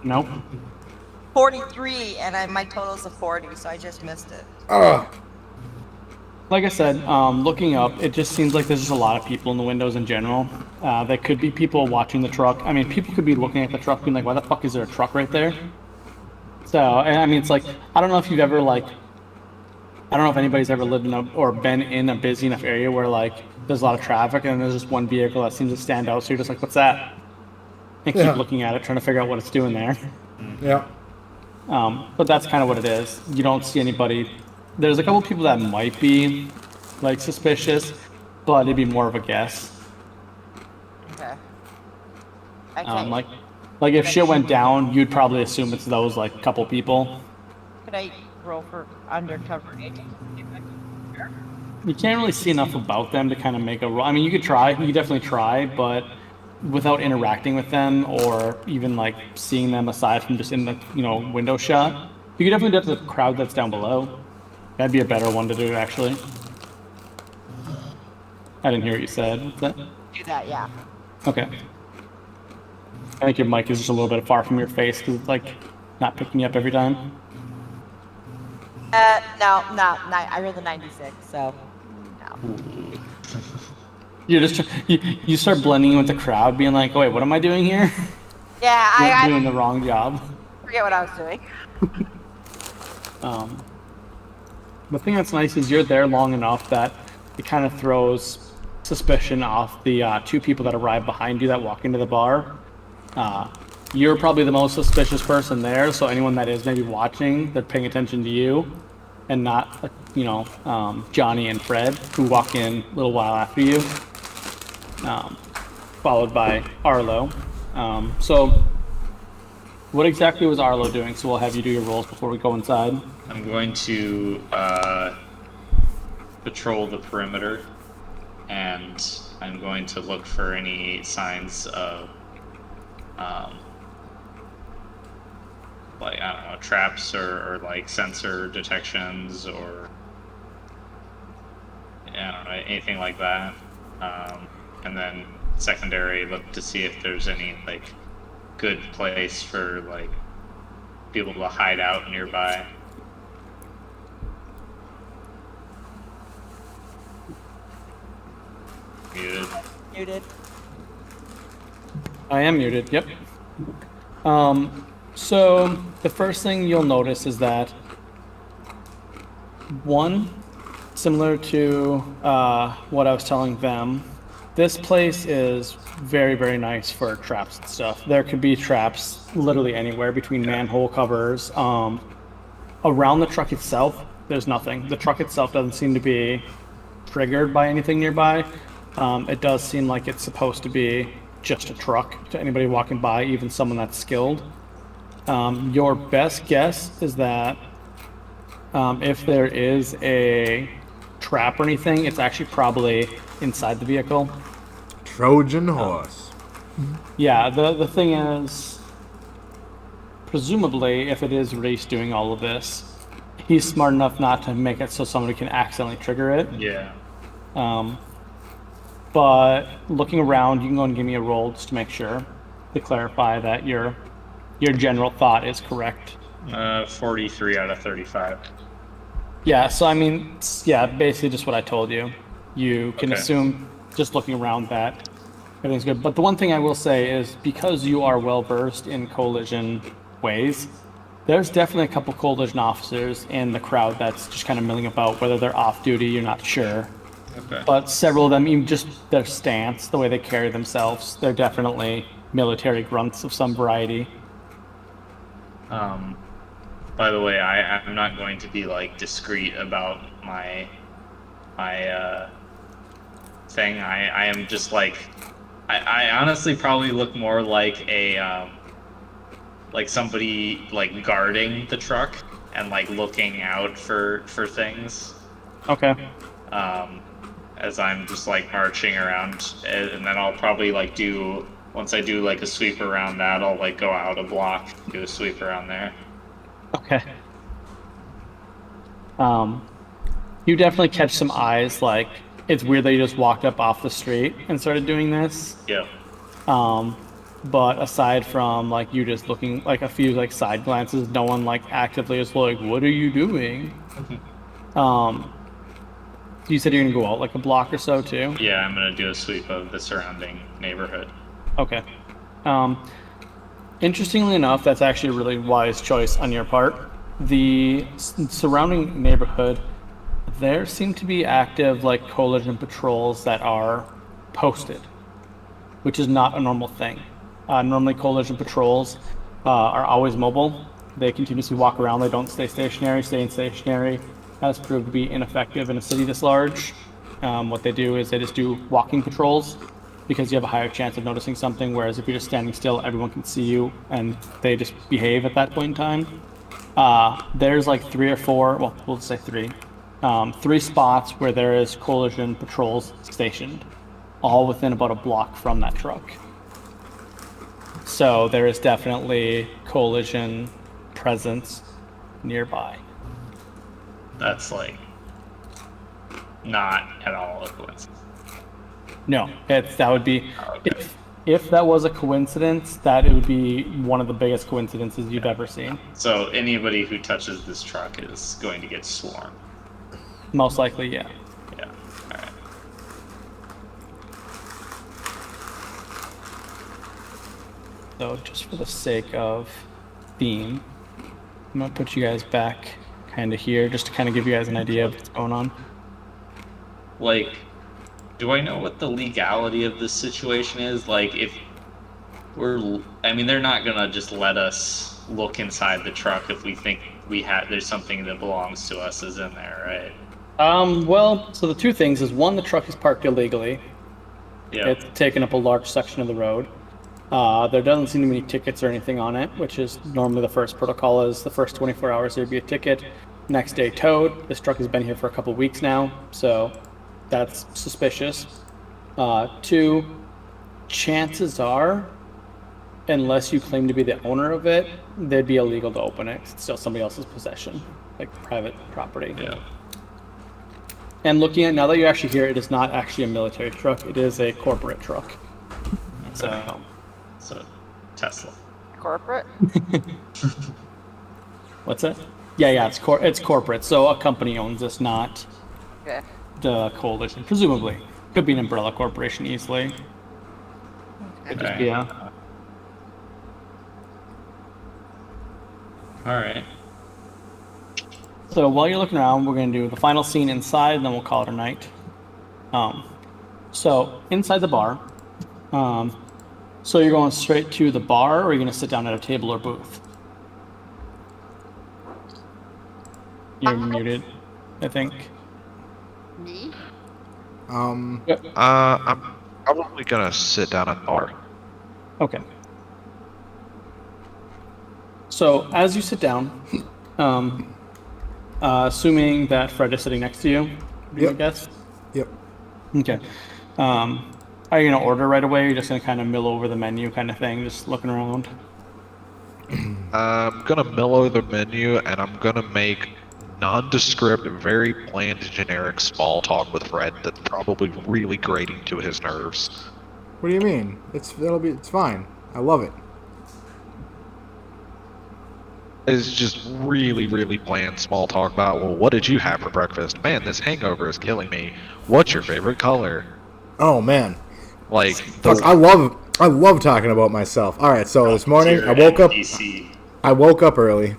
Nope. 43, and my total's a 40, so I just missed it. Like I said, looking up, it just seems like there's just a lot of people in the windows in general. There could be people watching the truck. I mean, people could be looking at the truck being like, why the fuck is there a truck right there? So, and I mean, it's like, I don't know if you've ever like, I don't know if anybody's ever lived in a, or been in a busy enough area where like there's a lot of traffic and there's just one vehicle that seems to stand out. So you're just like, what's that? And keep Yeah. looking at it, trying to figure out what it's doing there. Yeah. But that's kind of what it is. You don't see anybody. There's a couple people that might be like suspicious, but it'd be more of a guess. Okay. I Um, can't. like, like if shit went down, you'd probably assume it's those like couple people. Could I roll for undercover agent? You can't really see enough about them to kind of make a roll. I mean, you could try. You could definitely try, but without interacting with them or even like seeing them aside from just in the window shot, you could definitely do it to the crowd that's down below. That'd be a better one to do, actually. I didn't hear what you said. What's that? Do that, yeah. Okay. I think your mic is just a little bit far from your face because it's like not picking you up every time. No, I rolled a 96, so no. You're just you start blending in with the crowd, being like, "Oh wait, what am I doing here?" Yeah, You're doing the wrong job. forget what I was doing. The thing that's nice is you're there long enough that it kind of throws suspicion off the two people that arrive behind you that walk into the bar. You're probably the most suspicious person there, so anyone that is maybe watching, they're paying attention to you, and not Johnny and Fred, who walk in a little while after you, followed by Arlo. So what exactly was Arlo doing? So we'll have you do your rolls before we go inside. I'm going to patrol the perimeter, and I'm going to look for any signs of, like, I don't know, traps or like sensor detections or, I don't know, anything like that. And then secondary, look to see if there's any like good place for like people to hide out nearby. Muted. Muted. I am muted, yep. So the first thing you'll notice is that one, similar to what I was telling them, this place is very, very nice for traps and stuff. There could be traps literally anywhere between manhole covers. Around the truck itself, there's nothing. The truck itself doesn't seem to be triggered by anything nearby. It does seem like it's supposed to be just a truck to anybody walking by, even someone that's skilled. Your best guess is that if there is a trap or anything, it's actually probably inside the vehicle. Trojan horse. Yeah, the thing is, presumably, if it is Reese doing all of this, he's smart enough not to make it so somebody can accidentally trigger it. Yeah. But looking around, you can go and give me a roll just to make sure, to clarify that your general thought is correct. 43 out of 35. Yeah, so I mean, yeah, basically just what I told you. You can Okay. assume, just looking around, that everything's good. But the one thing I will say is, because you are well versed in collision ways, there's definitely a couple collision officers in the crowd that's just kind of milling about. Whether they're off duty, you're not sure. Okay. But several of them, even just their stance, the way they carry themselves, they're definitely military grunts of some variety. By the way, I'm not going to be like discreet about my thing. I am just like, I honestly probably look more like a like somebody like guarding the truck and like looking out for things. Okay. As I'm just like marching around, and then I'll probably like once I do like a sweep around that, I'll like go out a block, do a sweep around there. Okay. You definitely catch some eyes. Like, it's weird that you just walked up off the street and started doing this. Yeah. but aside from like you just looking like a few like side glances, no one like actively is like, "What are you doing?" You said you're gonna go out like a block or so too. Yeah, I'm gonna do a sweep of the surrounding neighborhood. Okay. Interestingly enough, that's actually a really wise choice on your part. The surrounding neighborhood, there seem to be active like coalition patrols that are posted, which is not a normal thing. Normally, coalition patrols are always mobile. They continuously walk around. They don't stay stationary. Staying stationary has proved to be ineffective in a city this large. What they do is they just do walking patrols because you have a higher chance of noticing something, whereas if you're just standing still, everyone can see you and they just behave at that point in time. There's like 3 or 4, well, we'll just say 3. 3 spots where there is coalition patrols stationed, all within about a block from that truck. So there is definitely coalition presence nearby. That's like not at all a coincidence. No, that would be Okay. if that was a coincidence, that it would be one of the biggest coincidences you've ever seen. So anybody who touches this truck is going to get swarmed. Most likely, yeah. Yeah. All right. So just for the sake of theme, I'm gonna put you guys back kind of here, just to kind of give you guys an idea of what's going on. Like, do I know what the legality of this situation is? Like, if I mean, they're not gonna just let us look inside the truck if we think there's something that belongs to us is in there, right? Well, so the 2 things is, 1, the truck is parked illegally. Yeah. It's taken up a large section of the road. There doesn't seem to be any tickets or anything on it, which is normally the first protocol is the first 24 hours there'd be a ticket. Next day towed. This truck has been here for a couple weeks now, so that's suspicious. 2, chances are, unless you claim to be the owner of it, they'd be illegal to open it. It's still somebody else's possession, like private property. Yeah. And looking at now that you're actually here, it is not actually a military truck. It is a corporate truck. So Tesla. Corporate? what's that? Yeah, it's corporate. So a company owns this, not Okay. the coalition. Presumably, could be an umbrella corporation easily. Could just be a. All right. So while you're looking around, we're gonna do the final scene inside, and then we'll call it a night. So inside the bar. So you're going straight to the bar, or are you gonna sit down at a table or booth? You're muted, I think. Me? Um, I'm probably gonna sit down at the bar. Okay. So as you sit down, assuming that Fred is sitting next to you, do you Yep. guess? yep. Okay. Are you gonna order right away? Or you're just gonna kind of mill over the menu, kind of thing, just looking around. I'm gonna mellow the menu and I'm gonna make nondescript, very bland, generic small talk with Fred that's probably really grating to his nerves. What do you mean? It's fine. I love it. It's just really, really bland small talk about, well, what did you have for breakfast? Man, this hangover is killing me. What's your favorite color? Oh man, Like, fuck! I love talking about myself. All right, so this morning Tier I woke up. NPC. I woke up early,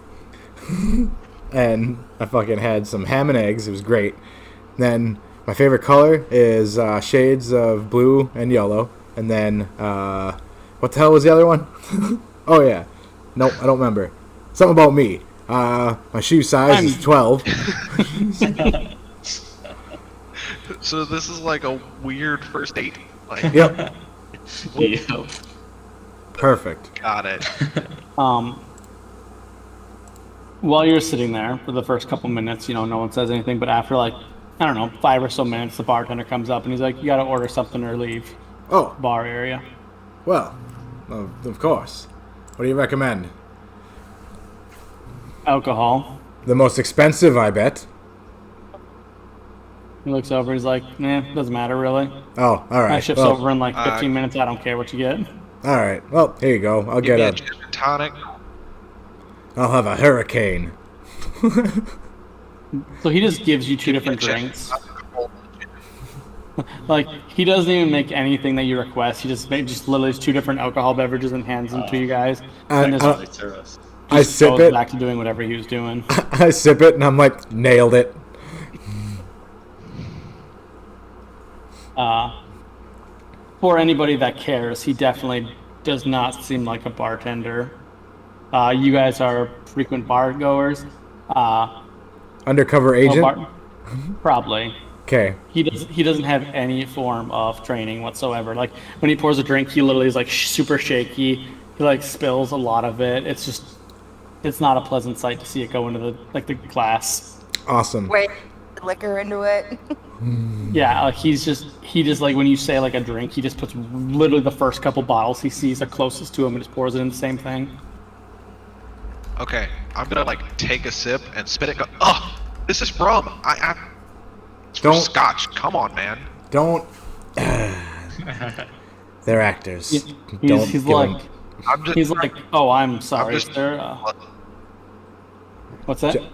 and I fucking had some ham and eggs. It was great. Then my favorite color is shades of blue and yellow. And then what the hell was the other one? Oh yeah, nope, I don't remember. Something about me. My shoe size is 12. so this is like a weird first date. Like, Yep, Yeah. perfect. got it. While you're sitting there for the first couple minutes, no one says anything, but after like, I don't know, 5 or so minutes, the bartender comes up and he's like, "You gotta order something or leave Oh, bar area." well, of course. What do you recommend? Alcohol. The most expensive, I bet. He looks over, he's like, "Doesn't matter really. Oh, all right. I shifts Well, over in like 15 minutes, I don't care what you get." All right. Well, here you go. I'll Give get me a a. gin and tonic. I'll have a hurricane. So he just gives you two Give me a different gin and drinks. tonic. Like he doesn't even make anything that you request. He just literally has two different alcohol beverages and hands them to you guys, and I- just, They service. I just sip goes it. back to doing whatever he was doing. I sip it and I'm like, nailed it. For anybody that cares, he definitely does not seem like a bartender. You guys are frequent bar goers. Undercover Well, agent. probably. Okay. He doesn't have any form of training whatsoever. Like when he pours a drink, he literally is like super shaky. He like spills a lot of it. It's not a pleasant sight to see it go into the glass. Awesome. Wait, liquor into it. Yeah, like he just like when you say like a drink, he just puts literally the first couple bottles he sees are closest to him and just pours it in the same thing. Okay, I'm gonna like take a sip and spit it. And go, oh, this is rum. It's for Don't- scotch. Come on, man. Don't. They're actors. He's give like them- I'm just. he's like, oh, I'm sorry, just- sir. What's that? J-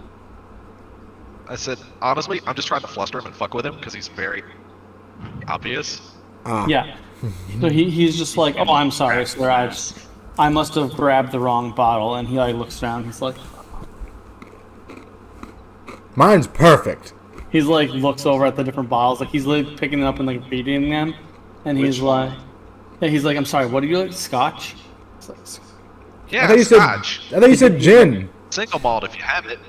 I said honestly, I'm just trying to fluster him and fuck with him because he's very obvious. Yeah. So he's just like, oh, I'm sorry, sir. I must have grabbed the wrong bottle. And he like looks around. He's like Mine's perfect. looks over at the different bottles. Like he's like picking it up and like reading them. And he's Which one? like, yeah, he's like, I'm sorry. What do you like? Scotch? It's like, Yeah, I thought you scotch. said. I thought you said gin. Single malt if you have it.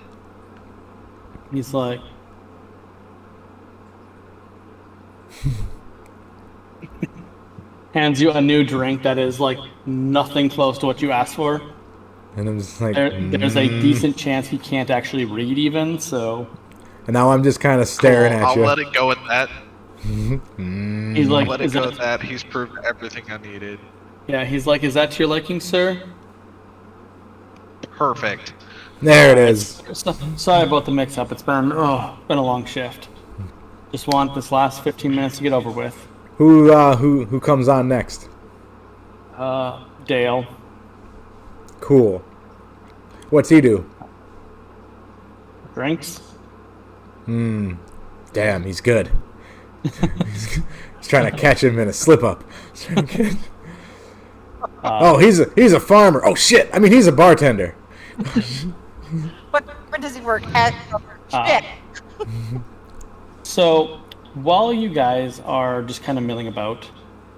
he's like. Hands you a new drink that is like nothing close to what you asked for. And I'm just like. There's a decent chance he can't actually read even, so And now I'm just kind of staring Cool, at I'll you. let it go at that. he's like, Let it is go that, at that. He's proved everything I needed. yeah, he's like, is that to your liking, sir? Perfect. There it is. Sorry about the mix-up. It's been a long shift. Just want this last 15 minutes to get over with. Who comes on next? Dale, Cool. What's he do? drinks? Damn, he's good. He's trying to catch him in a slip up. Oh, he's a farmer. Oh shit! I mean, he's a bartender. What does he work at? Shit. So, while you guys are just kind of milling about,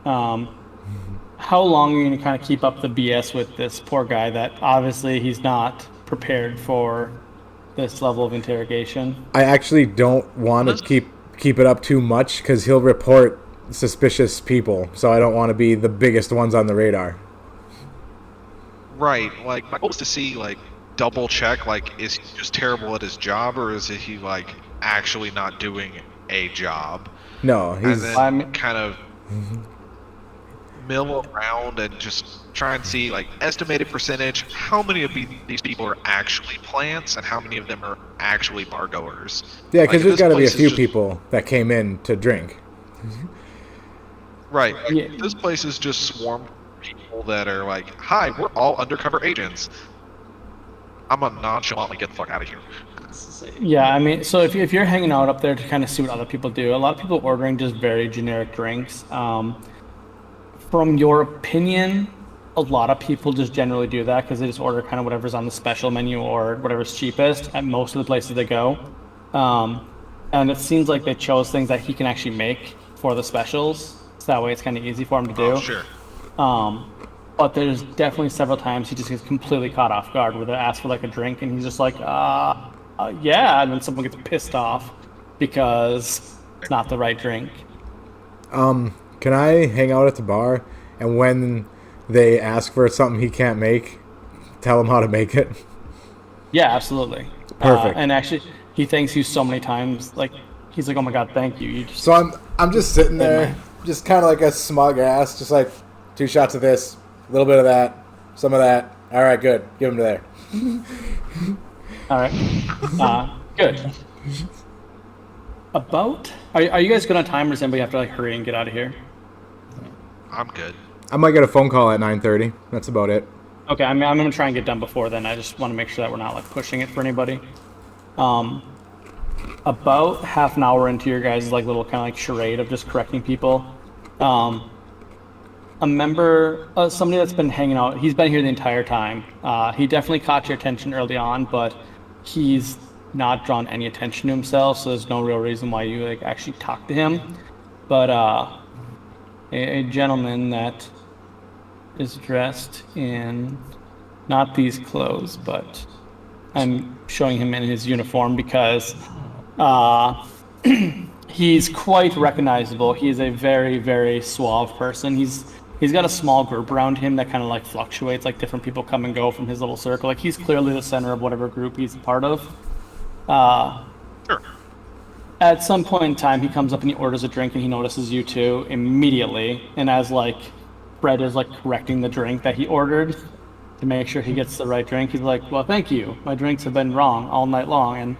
how long are you going to kind of keep up the BS with this poor guy that obviously he's not prepared for this level of interrogation? I actually don't want to keep it up too much because he'll report suspicious people. So I don't want to be the biggest ones on the radar. Right. Like my goal is to see like double check. Like, is he just terrible at his job, or is he like actually not doing a job? No, And he's then kind of mill around and just try and see like estimated percentage. How many of these people are actually plants, and how many of them are actually bar goers? yeah, Like, because if there's this got to be a place is few just- people that came in to drink. Right. Like, Yeah. this place is just swarmed with people that are like, "Hi, we're all undercover agents." I'm gonna nonchalantly get the fuck out of here. Yeah, I mean, so if you're hanging out up there to kind of see what other people do, a lot of people ordering just very generic drinks. From your opinion, a lot of people just generally do that because they just order kind of whatever's on the special menu or whatever's cheapest at most of the places they go. And it seems like they chose things that he can actually make for the specials, so that way it's kind of easy for him to do. Oh, sure. But there's definitely several times he just gets completely caught off guard where they ask for like a drink and he's just like, yeah, and then someone gets pissed off because it's not the right drink. Can I hang out at the bar and when they ask for something he can't make, tell him how to make it? Yeah, absolutely. Perfect. And actually, he thanks you so many times. Like, he's like, oh my god, thank you. You just, So I'm just sitting there, just kind of like a smug ass, just like 2 shots of this, a little bit of that, some of that. All right, good. Give him to there. all right. Good. Are you guys good on time or does anybody have to like hurry and get out of here? I'm good. I might get a phone call at 9:30. That's about it. Okay, I'm gonna try and get done before then. I just want to make sure that we're not like pushing it for anybody. About half an hour into your guys' like little kind of like charade of just correcting people, a member, somebody that's been hanging out, he's been here the entire time. He definitely caught your attention early on, but he's not drawn any attention to himself, so there's no real reason why you like actually talk to him. But a gentleman that is dressed in not these clothes, but I'm showing him in his uniform because he's quite recognizable. He's a very, very suave person. He's got a small group around him that kind of like fluctuates, like different people come and go from his little circle. Like he's clearly the center of whatever group he's a part of. Sure. At some point in time, he comes up and he orders a drink and he notices you two immediately. And as like Fred is like correcting the drink that he ordered to make sure he gets the right drink, he's like, "Well, thank you. My drinks have been wrong all night long, and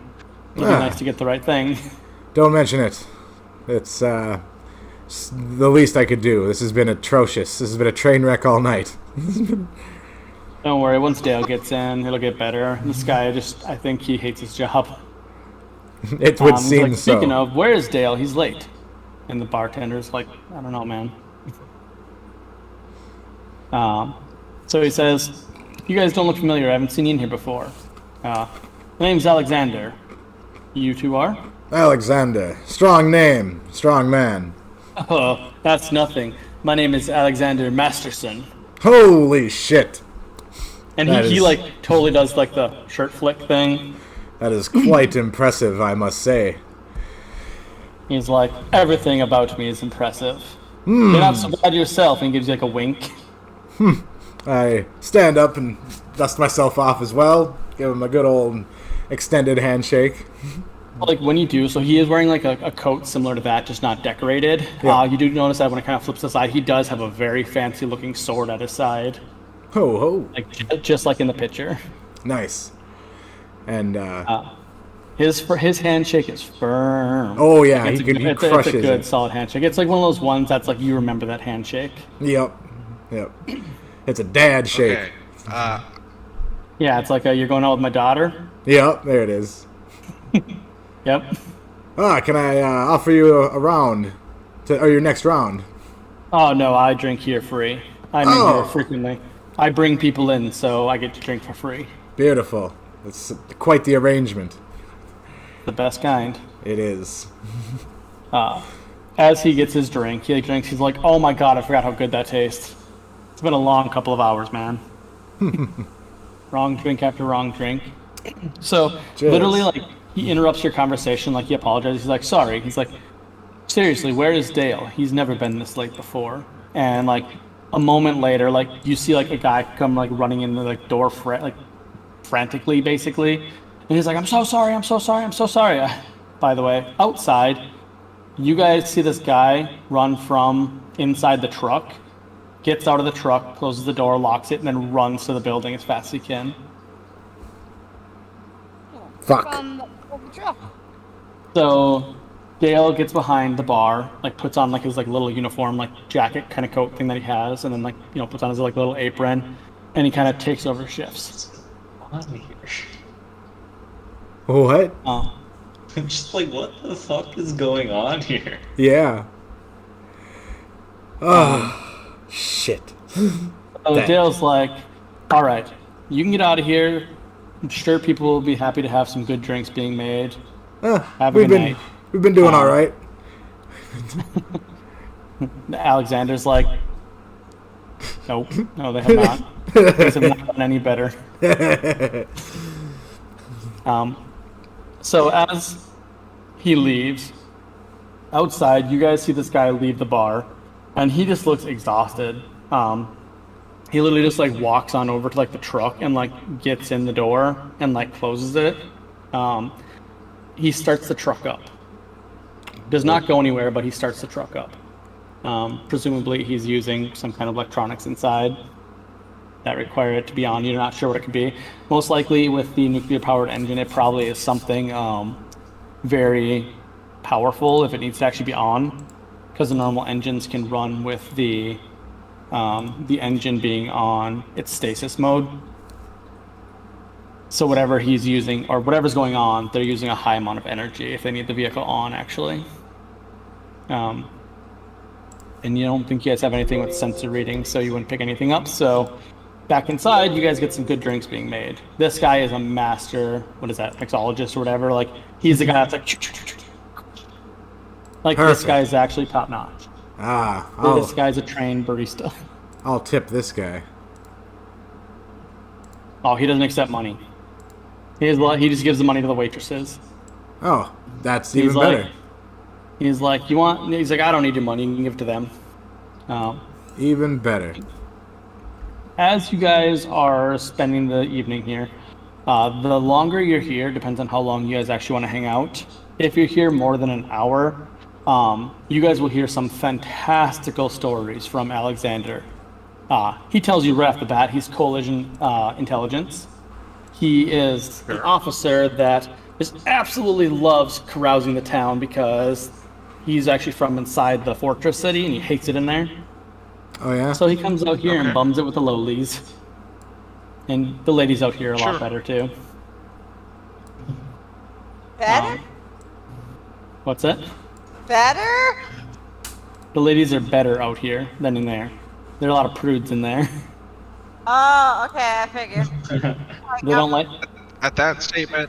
it'd be nice to get the right thing." Don't mention it. It's the least I could do. This has been atrocious. This has been a train wreck all night. Don't worry. Once Dale gets in, it'll get better. This guy I think he hates his job. It would He's seem like, so. Speaking of, where is Dale? He's late. And the bartender's like, "I don't know, man." So he says, "You guys don't look familiar. I haven't seen you in here before. My name's Alexander. You two are?" Alexander. Strong name. Strong man. "Oh, that's nothing. My name is Alexander Masterson." Holy shit. And That he is- like totally does like the shirt flick thing. That is quite impressive, I must say. He's like, "Everything about me is impressive. You're not so bad yourself," and he gives you like a wink. I stand up and dust myself off as well. Give him a good old extended handshake. Like when you do, so he is wearing like a coat similar to that, just not decorated. Yeah. You do notice that when it kind of flips aside, he does have a very fancy looking sword at his side, Ho ho. like just like in the picture. Nice. And His handshake is firm. oh yeah, It's he it's a crushes good it. solid handshake. It's like one of those ones that's like you remember that handshake. Yep. It's a dad shake. Okay. Yeah, it's like you're going out with my daughter. Yep, there it is. Yep. Can I offer you a round? Or your next round? Oh no, I drink here free. I'm in Oh. here frequently. I bring people in, so I get to drink for free. Beautiful. It's quite the arrangement. The best kind. It is. As he gets his drink, he drinks. He's like, "Oh my god, I forgot how good that tastes. It's been a long couple of hours, man." Wrong drink after wrong drink. So Cheers. literally, like he interrupts your conversation, like he apologizes. He's like, "Sorry." He's like, "Seriously, where is Dale? He's never been this late before." And like a moment later, like you see like a guy come like running in the like door, frantically, basically. And he's like, "I'm so sorry. I'm so sorry. I'm so sorry." By the way, outside, you guys see this guy run from inside the truck, gets out of the truck, closes the door, locks it, and then runs to the building as fast as he can. Fuck. From the truck. So Dale gets behind the bar, like puts on like his like little uniform, like jacket kind of coat thing that he has, and then like puts on his like little apron, and he kind of takes over shifts. On here. What? I'm just like, what the fuck is going on here? Yeah. Oh, shit. So Dang. Dale's like, "All right, you can get out of here. I'm sure people will be happy to have some good drinks being made. Have a we've good been night." we've been doing all right. Alexander's like, "Nope, no, they have not. Things have not done any better." So as he leaves, outside, you guys see this guy leave the bar, and he just looks exhausted. He literally just like walks on over to like the truck and like gets in the door and like closes it. He starts the truck up. Does not go anywhere, but he starts the truck up. Presumably he's using some kind of electronics inside that require it to be on. You're not sure what it could be. Most likely with the nuclear powered engine, it probably is something very powerful if it needs to actually be on, because the normal engines can run with the the engine being on its stasis mode. So whatever he's using or whatever's going on, they're using a high amount of energy if they need the vehicle on, actually. And you don't think you guys have anything with sensor reading, so you wouldn't pick anything up. So back inside, you guys get some good drinks being made. This guy is a master, what is that, mixologist or whatever. Like, he's the guy that's like this Perfect. guy is actually top notch. This guy's a trained barista. I'll tip this guy. Oh, he doesn't accept money. He just gives the money to the waitresses. Oh, that's He's even like, better. he's like, he's like, I don't need your money. You can give it to them. Even better. As you guys are spending the evening here, the longer you're here depends on how long you guys actually want to hang out. If you're here more than an hour, you guys will hear some fantastical stories from Alexander. He tells you right off the bat he's Coalition intelligence. He is an officer that just absolutely loves carousing the town because he's actually from inside the fortress city and he hates it in there. Oh yeah. So he comes out here and bums it with the lowlies. And the ladies out here are a lot better too. Better? What's that? Better? The ladies are better out here than in there. There are a lot of prudes in there. Oh, okay, I figured. They don't like. At that statement,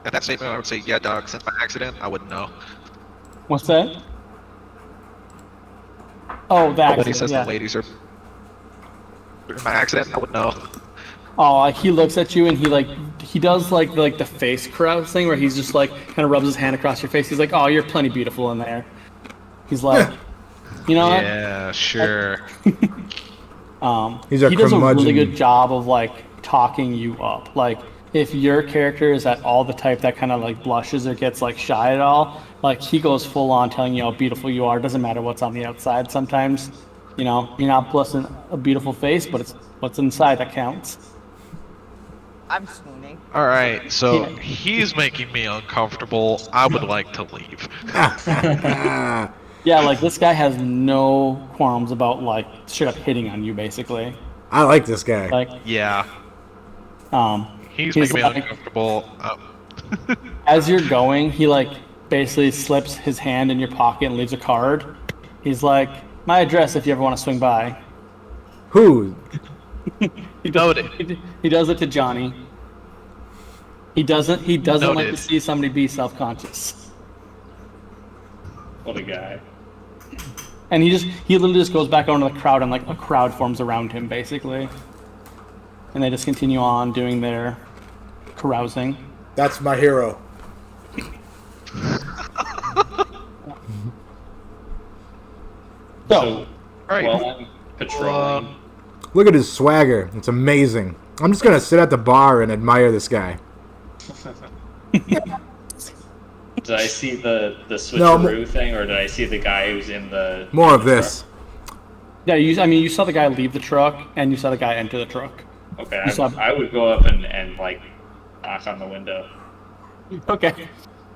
I would say, yeah, dog. Since my accident, I wouldn't know. What's that? Oh, the But when he accident. says Yeah. the ladies are my accident, I would know. Oh, like he looks at you and he does like the face carouse thing where he's just like kind of rubs his hand across your face. He's like, "Oh, you're plenty beautiful in there." He's like, you know what? Yeah, sure. He's a He does a really curmudgeon. good job of like talking you up. Like if your character is at all the type that kind of like blushes or gets like shy at all, like he goes full on telling you how beautiful you are. Doesn't matter what's on the outside. Sometimes, you know, you're not blessing a beautiful face, but it's what's inside that counts. I'm swooning. All right, so he's making me uncomfortable. I would like to leave. Yeah, like this guy has no qualms about like straight up hitting on you, basically. I like this guy. Like, Yeah, he's he's making me like, uncomfortable. as you're going, he like basically slips his hand in your pocket and leaves a card. He's like, "My address if you ever want to swing by." Who? He does it to Johnny. He doesn't like Noted. to see somebody be self-conscious. What a guy. And he literally just goes back out into the crowd and like a crowd forms around him basically. And they just continue on doing their carousing. That's my hero. So, Right. While I'm patrolling, Look at his swagger. It's amazing. I'm just gonna sit at the bar and admire this guy. did I see the switcheroo thing, or did I see the guy who's in the More of this. yeah, you saw the guy leave the truck and you saw the guy enter the truck. Okay, You saw- I would go up and like knock on the window. Okay.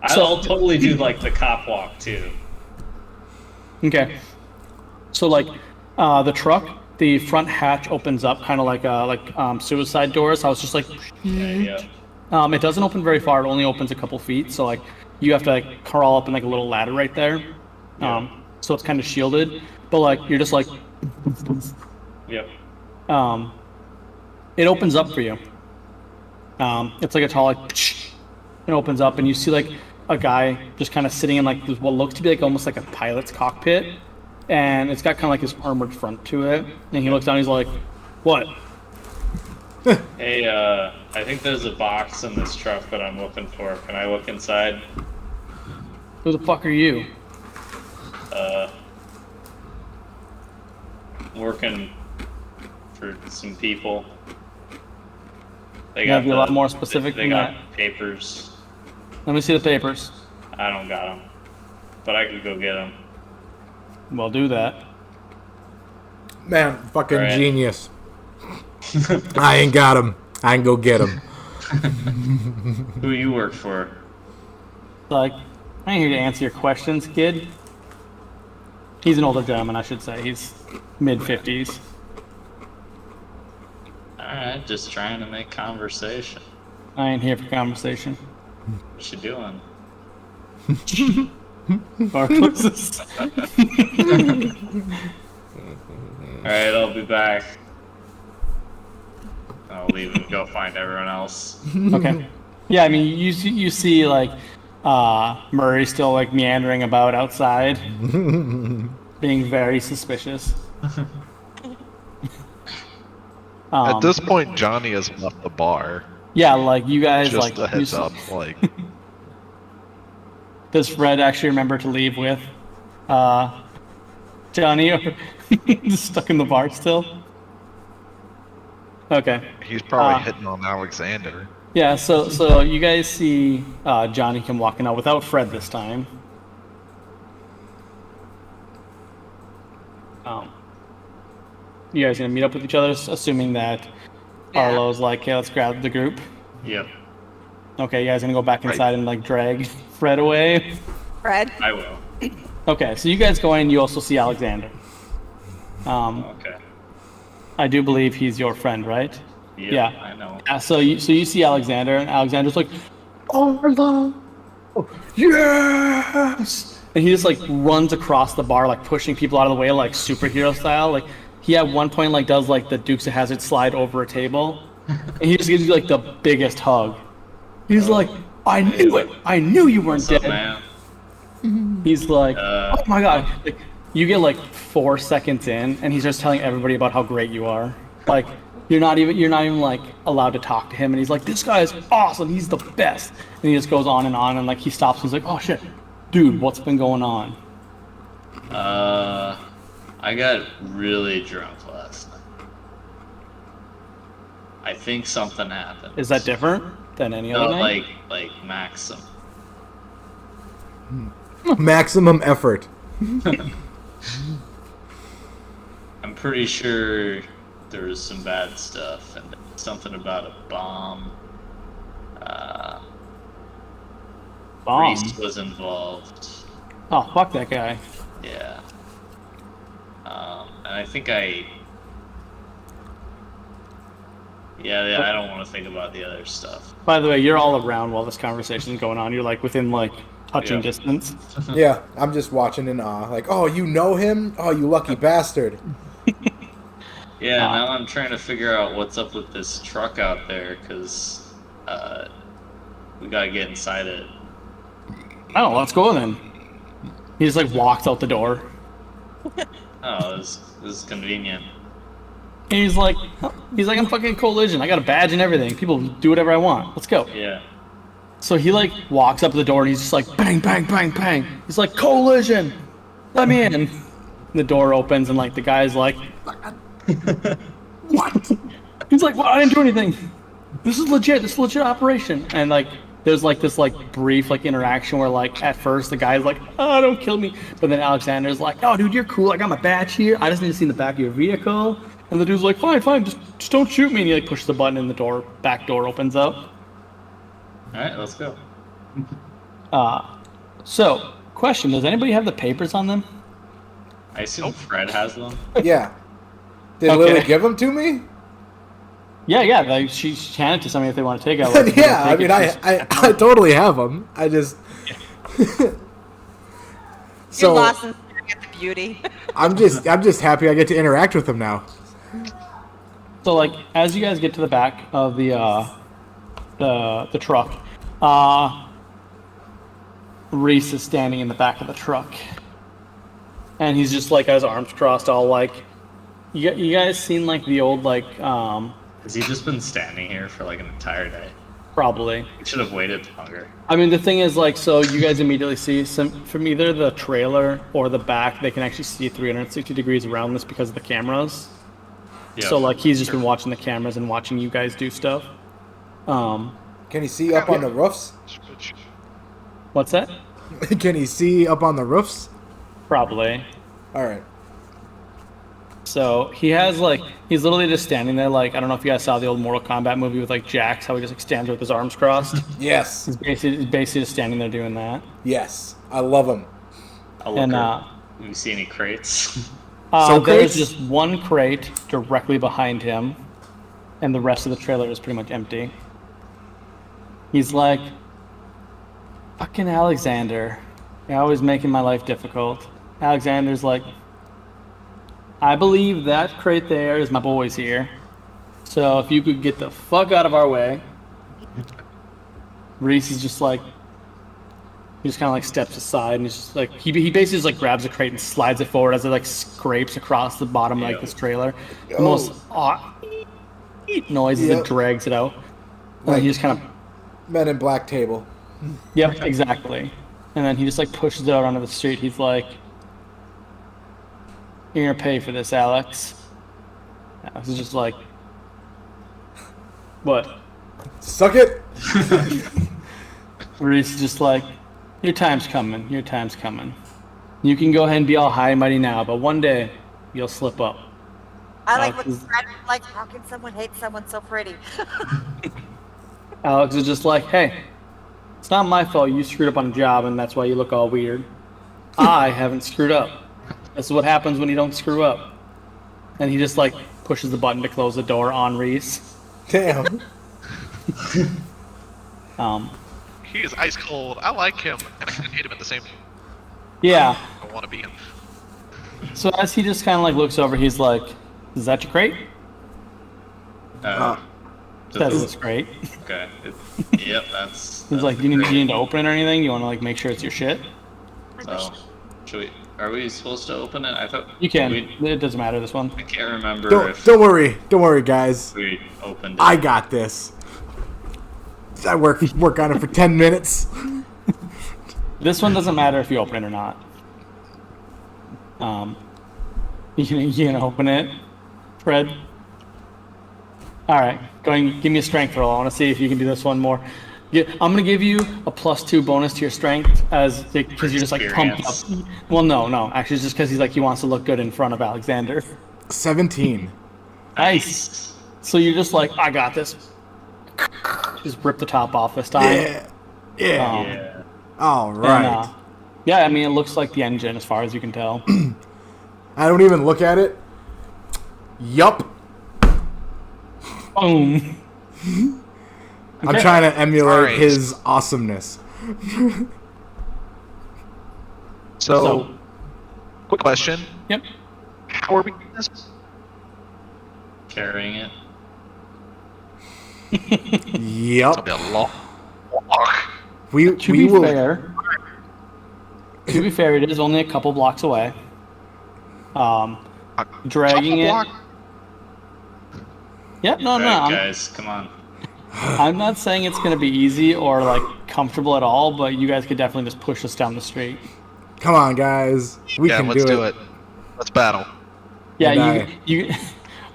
I'll totally do like the cop walk too. Okay. So like the truck, the front hatch opens up kind of like suicide doors. So I was just like Yeah. it doesn't open very far. It only opens a couple feet. So like you have to like crawl up in like a little ladder right there. So it's kind of shielded, but like you're just like Yep. it opens up for you. It's like a tall like it opens up and you see like a guy just kind of sitting in like what looks to be like almost like a pilot's cockpit, and it's got kind of like this armored front to it. And he looks down. He's like, "What?" Hey, I think there's a box in this truck that I'm looking for. Can I look inside? Who the fuck are you? Working for some people. They Gotta be a lot more specific They than got that. papers. Let me see the papers. I don't got them, but I could go get them. Well, do that. Man, fucking Right. genius. I ain't got him. I can go get him. Who you work for? Like, I ain't here to answer your questions, kid. He's an older gentleman, I should say. He's mid-50s. Alright, just trying to make conversation. I ain't here for conversation. What you doing? Bar closes. Alright, I'll be back. I'll leave and go find everyone else. Okay. Yeah, I mean, you see like Murray still like meandering about outside, being very suspicious. At this point, Johnny has left the bar. Yeah, like you guys Just like a heads up, like does Fred actually remember to leave with Johnny, or just stuck in the bar still? Okay. he's probably hitting on Alexander. Yeah, so you guys see Johnny come walking out without Fred this time. You guys gonna meet up with each other, assuming that Yeah. Arlo's like, hey, let's grab the group. Yep, Okay, you guys gonna go back inside and like drag Fred away? Fred. I will. Okay, so you guys go in, you also see Alexander. Okay. I do believe he's your friend, right? Yep, Yeah. I know. So you see Alexander, and Alexander's like, Arlo, yes! And he just like runs across the bar, like pushing people out of the way, like superhero style. Like he at one point like does like the Dukes of Hazzard slide over a table, and he just gives you like the biggest hug. He's like, I knew it! I knew you weren't What's up, dead. man? He's like, Uh, oh my god! Like you get like 4 seconds in, and he's just telling everybody about how great you are. Like you're not even like allowed to talk to him, and he's like, this guy is awesome. He's the best. And he just goes on, and like he stops. And he's like, oh shit, dude, what's been going on? I got really drunk last night. I think something happened. Is that different than any No, other night? like Maxim. Maximum effort. I'm pretty sure there was some bad stuff and something about a bomb. Bomb. Reese was involved. Oh, fuck that guy. Yeah. And I think Yeah, I don't want to think about the other stuff. By the way, you're all around while this conversation is going on. You're like within like touching Yeah. distance. Yeah, I'm just watching in awe. Like, oh, you know him? Oh, you lucky bastard. Yeah, now I'm trying to figure out what's up with this truck out there, because we gotta get inside it. Oh, let's go then. He just like walks out the door. Oh, this is convenient. And he's like, I'm fucking Collision. I got a badge and everything. People do whatever I want. Let's go. Yeah. So he like walks up to the door and he's just like bang, bang, bang, bang. He's like, Collision, let me in. And the door opens and like the guy's like, what? He's like, well, I didn't do anything. This is legit. This is a legit operation. And like, there's like this like brief like interaction where like at first the guy's like, oh, don't kill me. But then Alexander's like, oh, dude, you're cool. I got my badge here. I just need to see in the back of your vehicle. And the dude's like, fine, just don't shoot me. And he like pushes the button and the back door opens up. Alright, let's go. So, question, does anybody have the papers on them? I assume Fred has them. Yeah. Did Okay. Lily give him to me? Yeah, like she handed it to somebody if they want to take it. Otherwise, if they Yeah, I don't mean, take it, I totally have them. I just. You're So lost in staring at the beauty. I'm just happy I get to interact with him now. So like as you guys get to the back of the truck, Reese is standing in the back of the truck, and he's just like got his arms crossed, all like. You guys seen like the old like Has he just been standing here for like an entire day? probably. We should have waited longer. I mean the thing is like so you guys immediately see some from either the trailer or the back. They can actually see 360 degrees around this because of the cameras. Yeah. So like he's just been watching the cameras and watching you guys do stuff. Can he see up on the roofs? What's that? Can he see up on the roofs? Probably. All right. So he has like he's literally just standing there like I don't know if you guys saw the old Mortal Kombat movie with like Jax, how he just like stands with his arms crossed. Yes. He's basically just standing there doing that. Yes. I love him. I'll look And her- Do you see any crates? So There's crates? just one crate directly behind him, and the rest of the trailer is pretty much empty. He's like, fucking Alexander. You're always making my life difficult. Alexander's like, I believe that crate there is my boys here. So if you could get the fuck out of our way. Reese is just like, he just kind of like steps aside and he's just like, he basically just like grabs a crate and slides it forward as it like scrapes across the bottom like this trailer. The most noise as it drags it out. And then he just kind of, Men in Black table. yep, exactly. And then he just like pushes it out onto the street. He's like, you're gonna pay for this, Alex. Alex is just like, what? Suck it. Reese is just like, your time's coming. Your time's coming. You can go ahead and be all high and mighty now, but one day you'll slip up. I like Alex what is- Fred like. How can someone hate someone so pretty? Alex is just like, hey, it's not my fault you screwed up on a job and that's why you look all weird. I haven't screwed up. This is what happens when you don't screw up. And he just like pushes the button to close the door on Reese. Damn. He is ice cold. I like him, and I hate him at the same time. Yeah. I want to be him. So as he just kind of like looks over, he's like, is that your crate? That is great. Okay. Yep, that's. He's like, do you need to open it or anything? You want to like make sure it's your shit? So, should we? Are we supposed to open it? I thought You can. We, It doesn't matter, this one. I can't remember if Don't worry, guys. we opened it. I got this. I work on it for 10 minutes. This one doesn't matter if you open it or not. You can open it, Fred. All right, go ahead and give me a strength roll. I want to see if you can do this one more. Yeah, I'm gonna give you a +2 bonus to your strength because you're just like pumped up. Well, no, actually, it's just because he wants to look good in front of Alexander. 17. Nice. So you're just like, I got this. Just rip the top off this time. Yeah. Yeah. Yeah. All And, right. yeah, I mean, it looks like the engine as far as you can tell. I don't even look at it. Yup. Boom. I'm Okay. trying to emulate Alright. his awesomeness. So, quick question. Yep. How are we doing this? Carrying it. Yup. It'll be a long walk. We To we be will. fair, it is only a couple blocks away. Dragging it. Block. Yep. No. Alright, guys, come on. I'm not saying it's gonna be easy or like comfortable at all, but you guys could definitely just push us down the street. Come on, guys. We Yeah, can let's do it. Let's battle. Yeah, And you.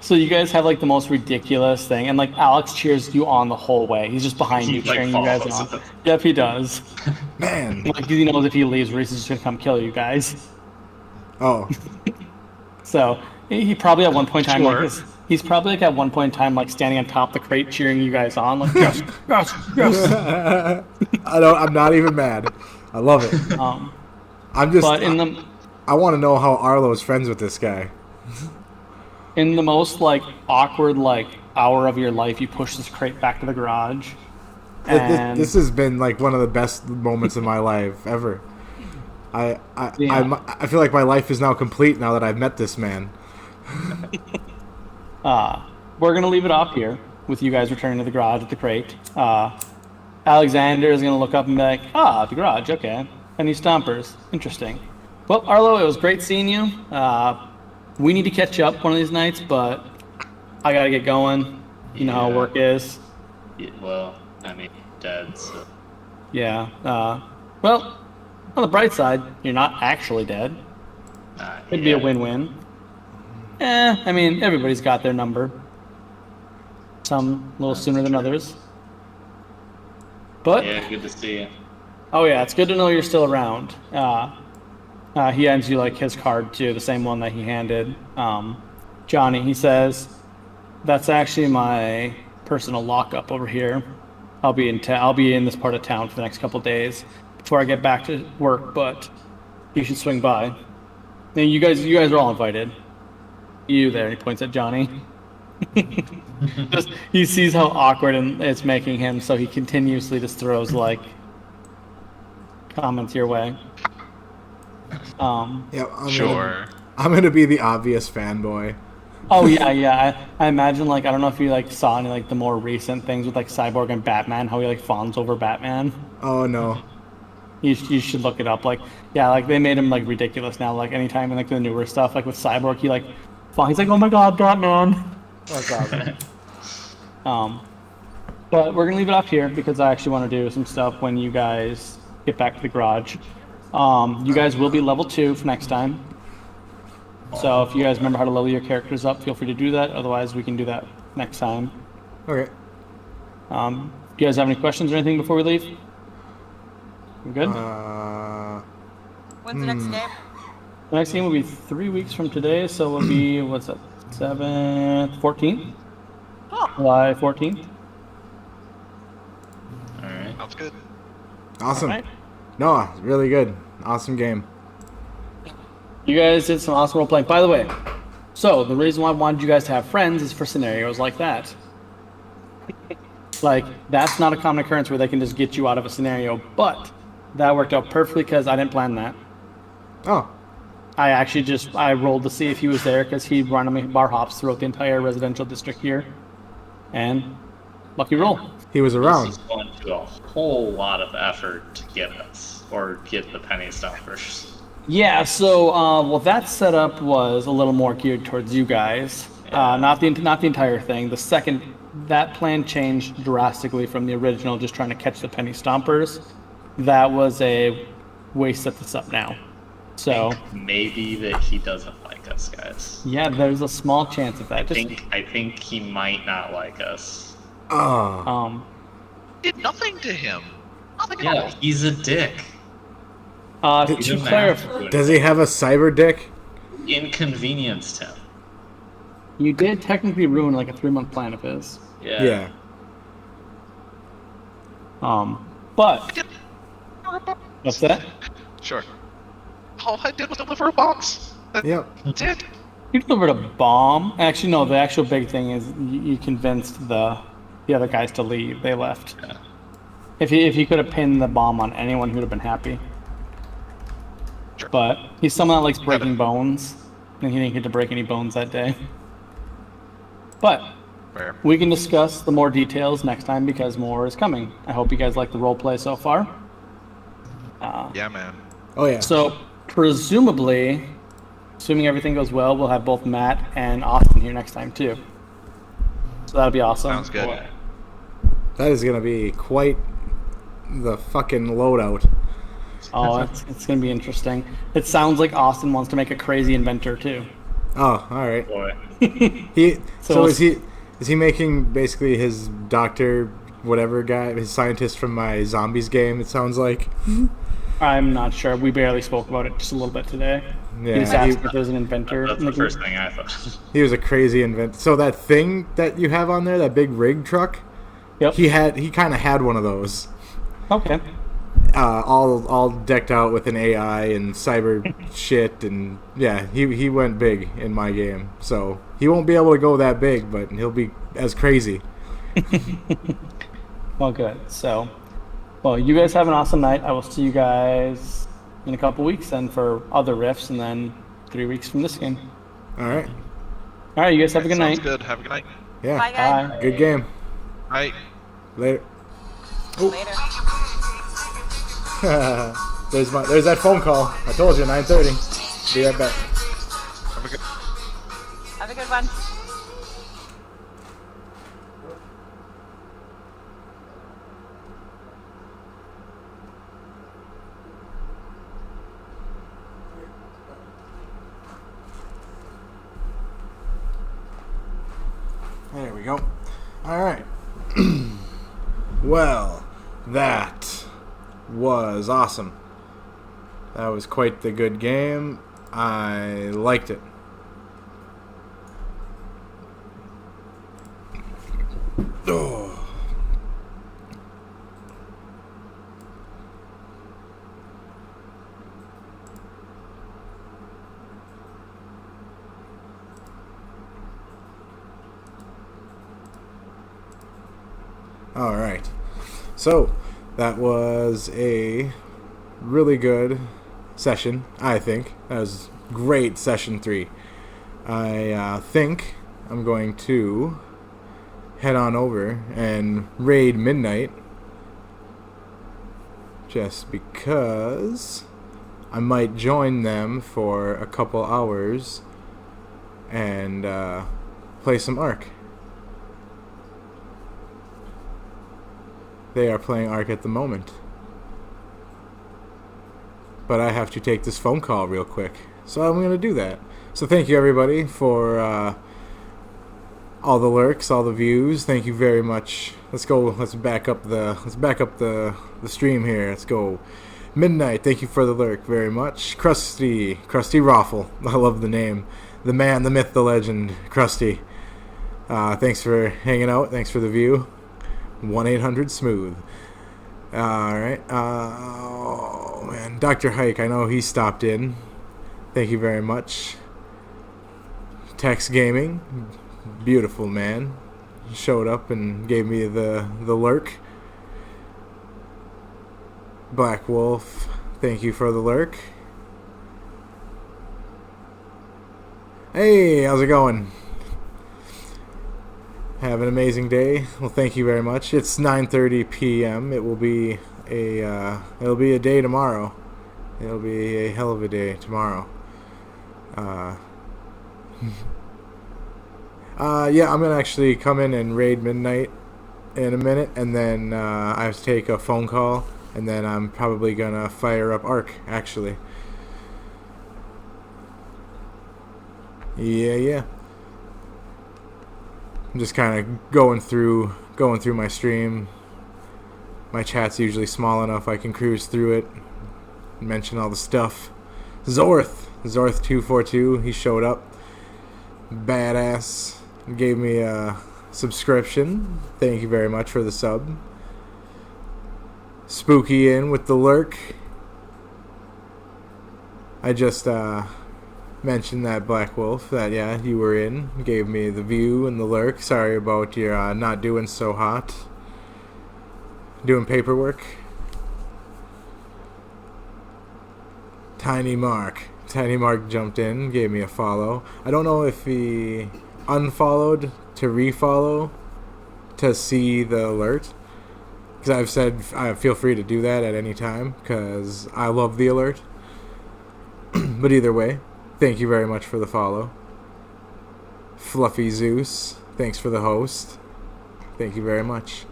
So you guys have like the most ridiculous thing, and like Alex cheers you on the whole way. He's just behind He, you, like, cheering you guys follows. on. Yep, he does. Man. Like he knows if he leaves, Reese is just gonna come kill you guys. Oh. So he probably at one point in time Sure. like he's probably like at one point in time like standing on top of the crate cheering you guys on like yes, yes, yes. I'm not even mad. I love it. I'm just. But in I want to know how Arlo's friends with this guy. the most like awkward like hour of your life, you push this crate back to the garage. And This has been like one of the best moments of my life ever. I feel like my life is now complete now that I've met this man. we're gonna leave it off here with you guys returning to the garage with the crate. Alexander is gonna look up and be like, the garage, okay. Any stompers? Interesting. Well, Arlo, it was great seeing you. We need to catch up one of these nights, but I gotta get going. You know how Yeah. work is. Yeah, well, I mean, dead. So. Yeah. Well, on the bright side, you're not actually dead. It'd be a win-win. I mean, everybody's got their number. Some a little sooner than others. But Yeah, good to see you. oh yeah, it's good to know you're still around. He hands you like his card too, the same one that he handed Johnny. He says, "That's actually my personal lockup over here. I'll be in this part of town for the next couple days before I get back to work. But you should swing by." Now, you guys are all invited. You there? He points at Johnny. Just he sees how awkward and it's making him, so he continuously just throws like comments your way. Yeah, Sure. I'm gonna be the obvious fanboy. Oh yeah. I imagine like I don't know if you like saw any like the more recent things with like Cyborg and Batman, how he like fawns over Batman. Oh no. You should look it up. Like yeah, like they made him like ridiculous now. Like anytime in like the newer stuff, like with Cyborg, he's like, oh my god, Batman. That's awesome. But we're gonna leave it off here because I actually want to do some stuff when you guys get back to the garage. You guys will be level 2 for next time. So if you guys remember how to level your characters up, feel free to do that. Otherwise, we can do that next time. Okay. Do you guys have any questions or anything before we leave? We good? When's the next game? The next game will be 3 weeks from today, so it'll be, what's that, 7th, 14th? Oh, July 14th. All right. Sounds good. Awesome. Alright. No, really good. Awesome game. You guys did some awesome role playing. By the way, so the reason why I wanted you guys to have friends is for scenarios like that. Like, that's not a common occurrence where they can just get you out of a scenario, but that worked out perfectly because I didn't plan that. Oh, I actually I rolled to see if he was there because he randomly bar hops throughout the entire residential district here. And lucky roll. he was This around. is going to a whole lot of effort to get us, or get the penny stoppers. Yeah, so well, that setup was a little more geared towards you guys, not the entire thing. The second that plan changed drastically from the original, just trying to catch the penny stompers. That was a way to set this up now. So Maybe that he doesn't like us, guys. yeah, there's a small chance of that. I think he might not like us. Oh, Did nothing to him. Nothing at Yeah, all. he's a dick. To He doesn't have clarify, to do it. does he have a cyber dick? Inconvenienced him. you did technically ruin like a 3-month plan of his. Yeah. But what's that? Sure. All I did was deliver a box. Yep. That's it. You delivered a bomb. Actually, no. The actual big thing is you convinced the other guys to leave. They left. Yeah. If he could have pinned the bomb on anyone, he would have been happy. Sure. But he's someone that likes breaking bones, and he didn't get to break any bones that day. But Fair. we can discuss the more details next time because more is coming. I hope you guys like the role play so far. Yeah, man. Oh yeah. So presumably, assuming everything goes well, we'll have both Matt and Austin here next time too. So that'll be awesome. Sounds good. Boy. That is gonna be quite the fucking loadout. Oh, it's gonna be interesting. It sounds like Austin wants to make a crazy inventor too. Oh, all right. Boy. He so let's- is he making basically his doctor whatever guy, his scientist from my zombies game? It sounds like. I'm not sure. We barely spoke about it just a little bit today. Yeah, He just he- asked if there's an inventor. That's in the the group. first thing I thought. He was a crazy inventor. So that thing that you have on there, that big rig truck, Yep. he kind of had one of those. Okay. All decked out with an AI and cyber shit, and yeah, he went big in my game. So he won't be able to go that big, but he'll be as crazy. Well, good. So, well, you guys have an awesome night. I will see you guys in a couple weeks then for other riffs, and then 3 weeks from this game. All right. All right, you guys have a good Sounds night. good. Have a good night. Yeah. bye guys. Bye. Good game. Bye. Later. Later. There's that phone call. I told you 9:30. Be right back. Have a good. Have a good one. There we go. All right. Well, that was awesome. That was quite the good game. I liked it. Oh. All right. So that was a really good session, I think. That was great session 3. I think I'm going to head on over and raid Midnight just because I might join them for a couple hours and play some Ark. They are playing Ark at the moment. But I have to take this phone call real quick. So I'm going to do that. So thank you everybody for all the lurks, all the views. Thank you very much. Let's go. Let's back up the stream here. Let's go. Midnight, thank you for the lurk very much. Krusty Raffle. I love the name. The man, the myth, the legend, Krusty. Thanks for hanging out. Thanks for the view. 1-800-SMOOTH. Alright. Oh, man. Dr. Hike, I know he stopped in. Thank you very much. Tex Gaming. Beautiful man. Showed up and gave me the lurk. Black Wolf, thank you for the lurk. Hey, how's it going? Have an amazing day. Well, thank you very much. It's 9:30 p.m. It'll be a day tomorrow. It'll be a hell of a day tomorrow. Yeah, I'm gonna actually come in and raid Midnight in a minute, and then I have to take a phone call, and then I'm probably gonna fire up Ark. Actually, yeah. I'm just kind of going through my stream. My chat's usually small enough I can cruise through it, mention all the stuff. Zorth242, he showed up. Badass. Gave me a subscription. Thank you very much for the sub. Spooky in with the lurk. I just mentioned that Black Wolf, that yeah, you were in. Gave me the view and the lurk. Sorry about your not doing so hot. Doing paperwork. Tiny Mark jumped in, gave me a follow. I don't know if he unfollowed to refollow to see the alert, because I've said feel free to do that at any time because I love the alert. But either way, thank you very much for the follow. Fluffy Zeus, thanks for the host. Thank you very much.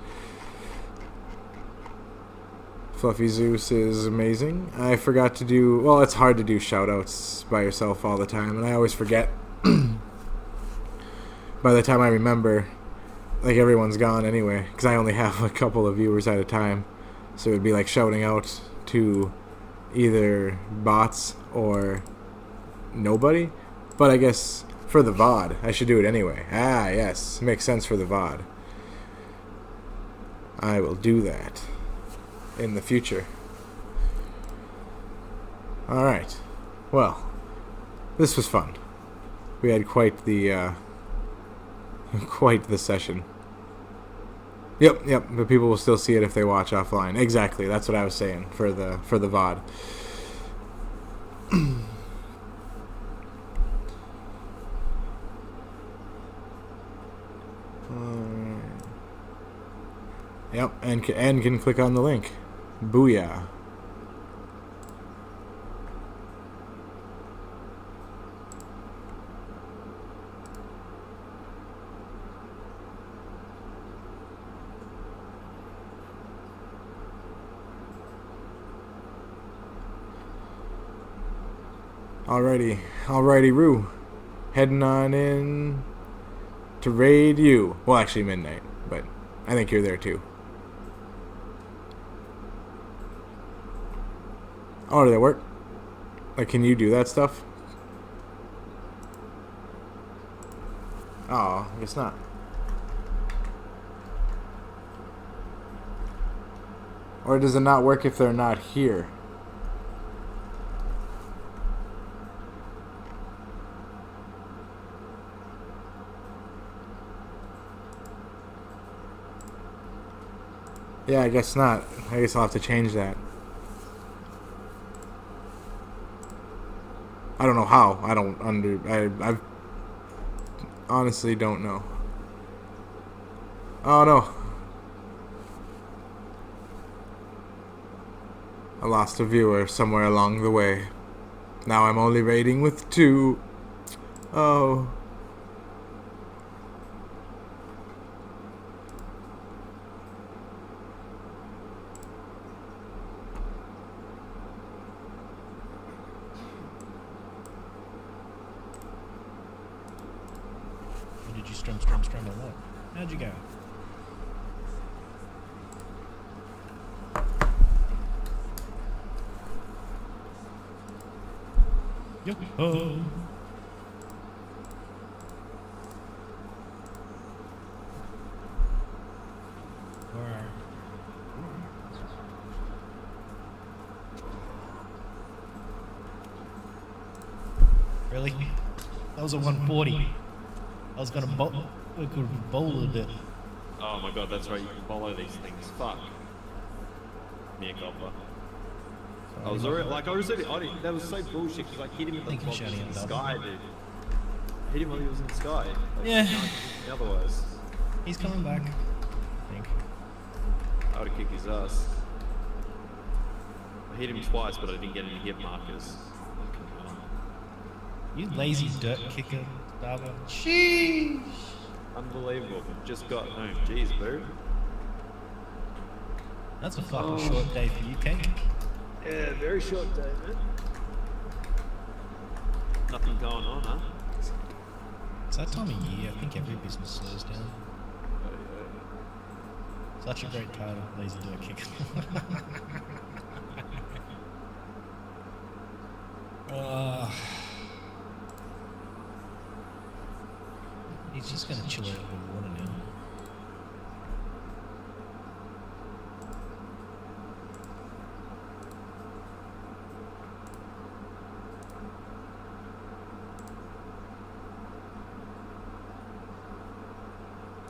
Fluffy Zeus is amazing. I forgot to do... Well, it's hard to do shoutouts by yourself all the time, and I always forget. By the time I remember, like, everyone's gone anyway, because I only have a couple of viewers at a time. So it would be like shouting out to either bots or nobody. But I guess for the VOD, I should do it anyway. Ah, yes. Makes sense for the VOD. I will do that in the future. Alright. Well, this was fun. We had quite the session. Yep, but people will still see it if they watch offline. Exactly, that's what I was saying for the VOD. Yep, and can click on the link. Booyah. Alrighty, Roo. Heading on in to raid you. Well, actually Midnight, but I think you're there too. Oh, did that work? Like, can you do that stuff? Oh, I guess not. Or does it not work if they're not here? Yeah, I guess not. I guess I'll have to change that. I don't know how. I honestly don't know. Oh no. I lost a viewer somewhere along the way. Now I'm only raiding with 2. Oh. Or did you strum a lot? How'd you go? Yo-ho! Really? That was a 140. I was gonna we could have bowled it. Oh my god, that's right, you can follow these things. Fuck. Me and Copper. I was already, like, that was so bullshit because I hit him in the, Thank you, while he was Shani in and the Double. sky, dude. I hit him while he was in the sky. Like, Yeah. you can't hit me otherwise. He's coming back. I think. I would have kicked his ass. I hit him twice, but I didn't get any hit markers. Fucking hell. You lazy dirt kicker, Dava. Sheesh! Unbelievable. Just got home. Jeez, bro. That's a fucking short day for you, Kate. Yeah, very short day, man. Nothing going on, huh? It's that time of year. I think every business slows down. Oh, yeah. Such a great title, lazy dirt kicker. He's just gonna chill out with the water now.